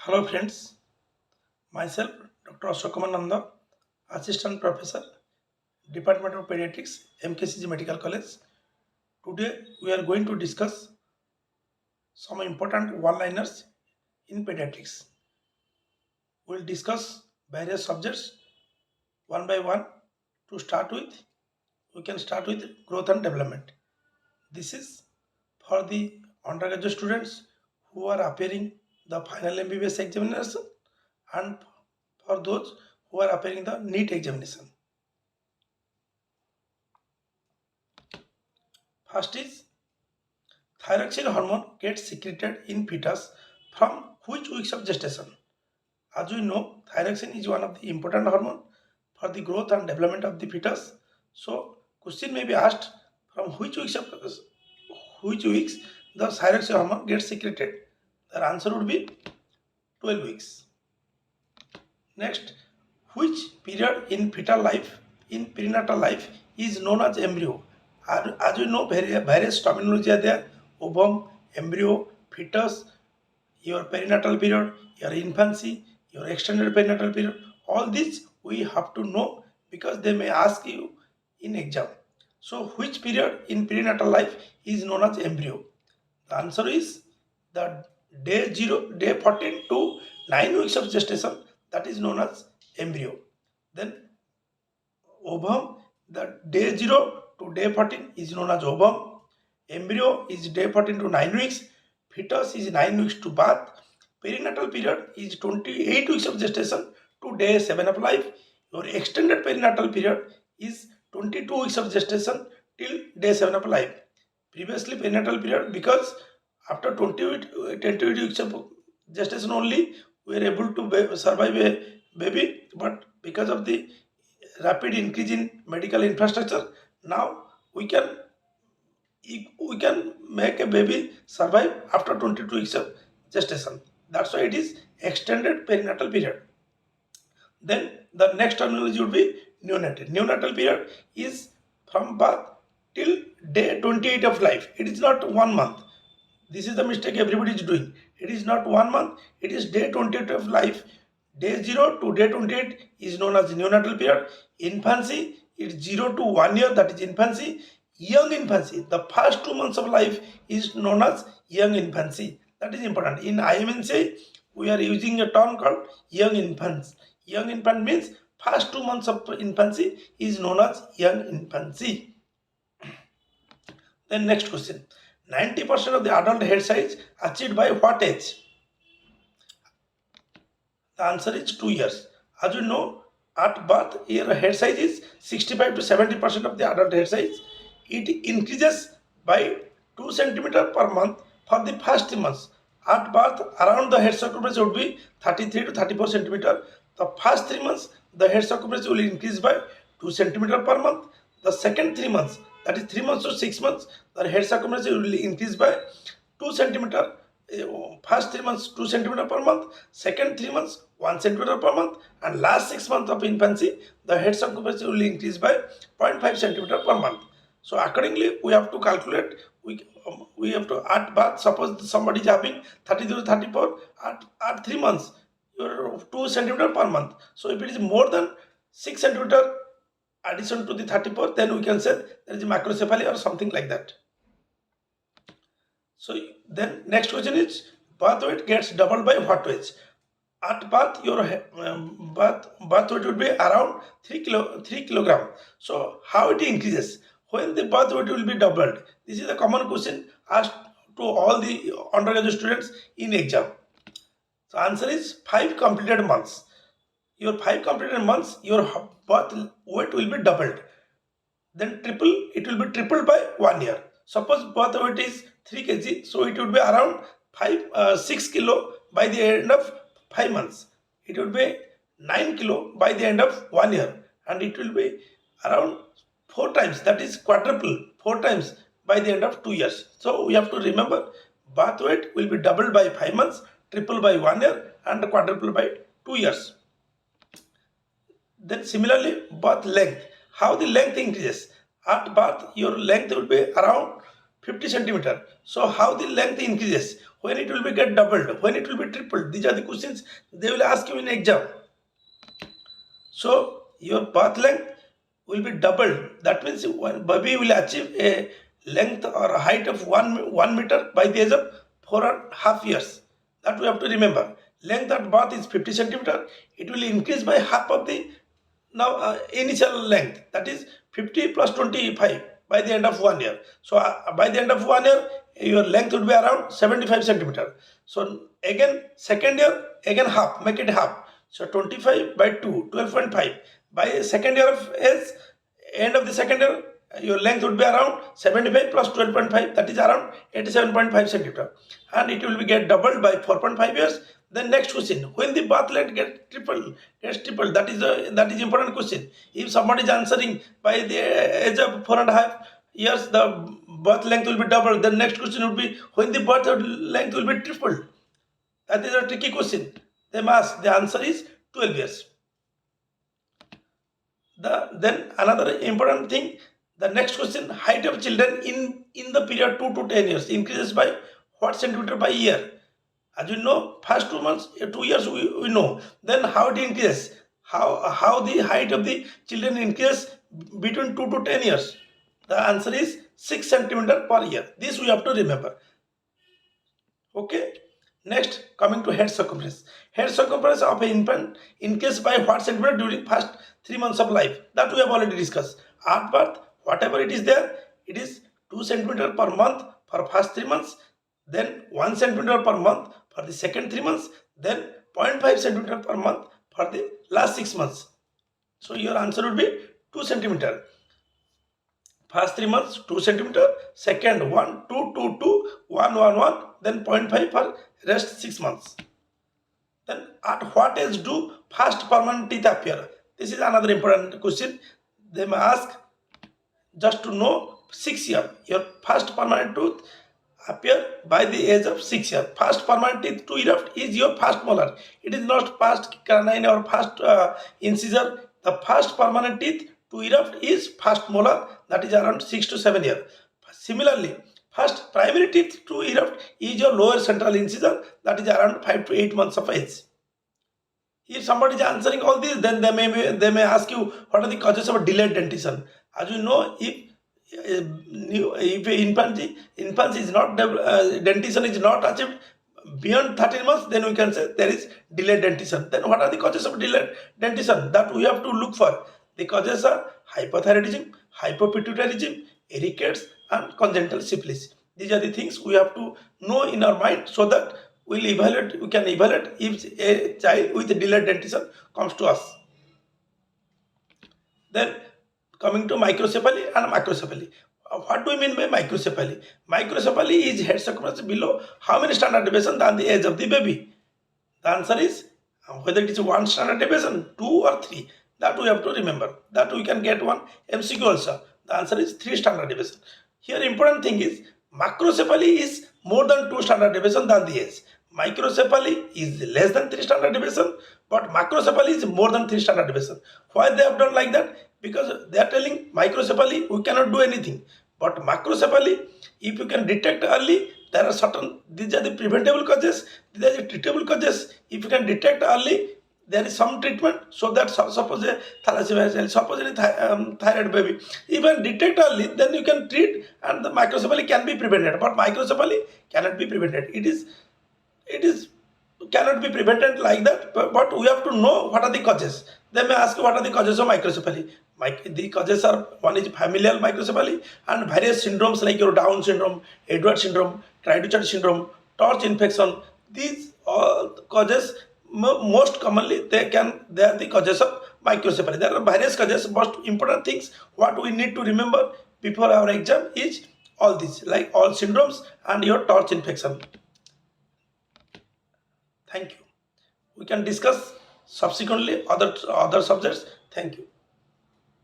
Hello friends, myself Dr. Ashokamananda, Assistant Professor, Department of Pediatrics, MKCG Medical College. Today we are going to discuss some important one-liners in pediatrics. We will discuss various subjects one by one. To start with, we can start with growth and development. This is for the undergraduate students who are appearing the final MBBS examination and for those who are appearing the NEET examination. First is thyroxine hormone gets secreted in fetus from which weeks of gestation? As we know, thyroxine is one of the important hormone for the growth and development of the fetus. So, question may be asked from which weeks the thyroxine hormone gets secreted. The answer would be 12 weeks. Next, which period in fetal life, in prenatal life, is known as embryo? As we know, various terminology are there: ovum, embryo, fetus, your perinatal period, your infancy, your extended perinatal period. All these we have to know because they may ask you in exam. So, which period in prenatal life is known as embryo? The answer is the day 14 to 9 weeks of gestation, that is known as embryo. Then ovum, the day 0 to day 14 is known as ovum. Embryo is day 14 to 9 weeks. Fetus is 9 weeks to birth. Perinatal period is 28 weeks of gestation to day 7 of life. Your extended perinatal period is 22 weeks of gestation till day 7 of life. Previously, perinatal period, because after 28 weeks of gestation only, we are able to survive a baby, but because of the rapid increase in medical infrastructure, now we can we can make a baby survive after 22 weeks of gestation. That's why it is extended perinatal period. Then the next terminology would be neonatal. Neonatal period is from birth till day 28 of life. It is not 1 month. This is the mistake everybody is doing. It is not 1 month. It is day 28 of life. Day 0 to day 28 is known as neonatal period. Infancy is 0 to 1 year, that is infancy. Young infancy, the first 2 months of life is known as young infancy. That is important. In IMNC, we are using a term called young infants. Young infant means first 2 months of infancy is known as young infancy. Then next question. 90% of the adult head size achieved by what age? The answer is 2 years. As you know, at birth, your head size is 65 to 70% of the adult head size. It increases by 2 centimeter per month for the first 3 months. At birth, around the head circumference would be 33 to 34 centimeter. The first 3 months, the head circumference will increase by 2 centimeter per month. The second 3 months, that is 3 months to 6 months, the head circumference will increase by 2 centimeter. First 3 months 2 centimeter per month, second 3 months 1 centimeter per month, and last 6 months of infancy the head circumference will increase by 0.5 centimeter per month. So accordingly we have to calculate. We have to at birth, suppose somebody is having 33 to 34, at 3 months you're 2 centimeter per month. So if it is more than 6 centimeter addition to the 34, then we can say there is a microcephaly or something like that. So then next question is, birth weight gets doubled by what weight? At birth, your birth weight would be around 3 kilogram. So how it increases? When the birth weight will be doubled? This is a common question asked to all the undergraduate students in exam. So answer is 5 completed months. Your 5 completed months, your birth weight will be doubled. Then it will be tripled by 1 year. Suppose birth weight is 3 kg, so it would be around 6 kilo by the end of 5 months. It would be 9 kilo by the end of 1 year, and it will be around 4 times, that is quadruple, 4 times by the end of 2 years. So we have to remember, birth weight will be doubled by 5 months, triple by 1 year, and quadruple by 2 years. Then similarly, birth length. How the length increases? At birth, your length will be around 50 centimeter. So how the length increases? When it will be get doubled? When it will be tripled? These are the questions they will ask you in exam. So your path length will be doubled. That means one baby will achieve a length or a height of 1 meter by the age of 4.5 years. That we have to remember. Length at birth is 50 centimeter. It will increase by half of the now initial length, that is 50 plus 25 by the end of 1 year. So by the end of 1 year your length would be around 75 centimeter. So again second year again half, make it half. So 25 by 2, 12.5. By second year of age, end of the second year, your length would be around 75 plus 12.5, that is around 87.5 centimeter. And it will be get doubled by 4.5 years. Then next question, when the birth length gets tripled, that is important question. If somebody is answering by the age of 4.5 years, the birth length will be doubled. Then next question would be when the birth length will be tripled. That is a tricky question. They must. The answer is 12 years. Then another important thing, the next question, height of children in the period 2 to 10 years increases by what centimeter by year? As you know, first 2 months, 2 years we know. Then how it increases? How the height of the children increases between 2 to 10 years? The answer is 6 centimeter per year. This we have to remember. Okay. Next, coming to head circumference. Head circumference of an infant increases by what centimeter during first 3 months of life? That we have already discussed. At birth, whatever it is there, it is 2 centimeter per month for first 3 months, then 1 centimeter per month for the second 3 months, then 0.5 centimeter per month for the last 6 months. So your answer would be 2 centimeter. First 3 months 2 centimeter, second 1, 2, 2, 2, 1, 1, 1, then 0.5 for rest 6 months. Then at what age do first permanent teeth appear? This is another important question. They may ask just to know 6 year. Your first permanent tooth appear by the age of 6 year. First permanent teeth to erupt is your first molar. It is not first canine or first incisor. The first permanent teeth to erupt is first molar, that is around 6 to 7 years. Similarly, first primary teeth to erupt is your lower central incisor, that is around 5 to 8 months of age. If somebody is answering all these, then they may ask you what are the causes of delayed dentition. As you know, if infancy is not dentition is not achieved beyond 13 months, then we can say there is delayed dentition. Then what are the causes of delayed dentition that we have to look for? The causes are hypothyroidism, hypopituitarism, rickets, and congenital syphilis. These are the things we have to know in our mind so that we can evaluate if a child with delayed dentition comes to us. Then coming to microcephaly and macrocephaly. What do we mean by microcephaly? Microcephaly is head circumference below how many standard deviation than the age of the baby? The answer is whether it is 1 standard deviation, 2 or 3. That we have to remember. That we can get one MCQ also. The answer is 3 standard deviation. Here important thing is macrocephaly is more than 2 standard deviation than the age. Microcephaly is less than 3 standard deviation, but macrocephaly is more than 3 standard deviation. Why they have done like that? Because they are telling microcephaly we cannot do anything. But macrocephaly, if you can detect early, there are certain, these are the preventable causes, these are the treatable causes. If you can detect early, there is some treatment so that suppose a thalassemia, suppose a thyroid baby, even detect early, then you can treat and the microcephaly can be prevented. But microcephaly cannot be prevented. It is cannot be prevented like that, but we have to know what are the causes. They may ask you what are the causes of microcephaly. The causes are, one is familial microcephaly and various syndromes like your Down syndrome, Edward syndrome, Cry-Duchard syndrome, torch infection. These all causes most commonly they are the causes of microcephaly. There are various causes. Most important things what we need to remember before our exam is all these, like all syndromes and your torch infection. Thank you. We can discuss subsequently other subjects. Thank you.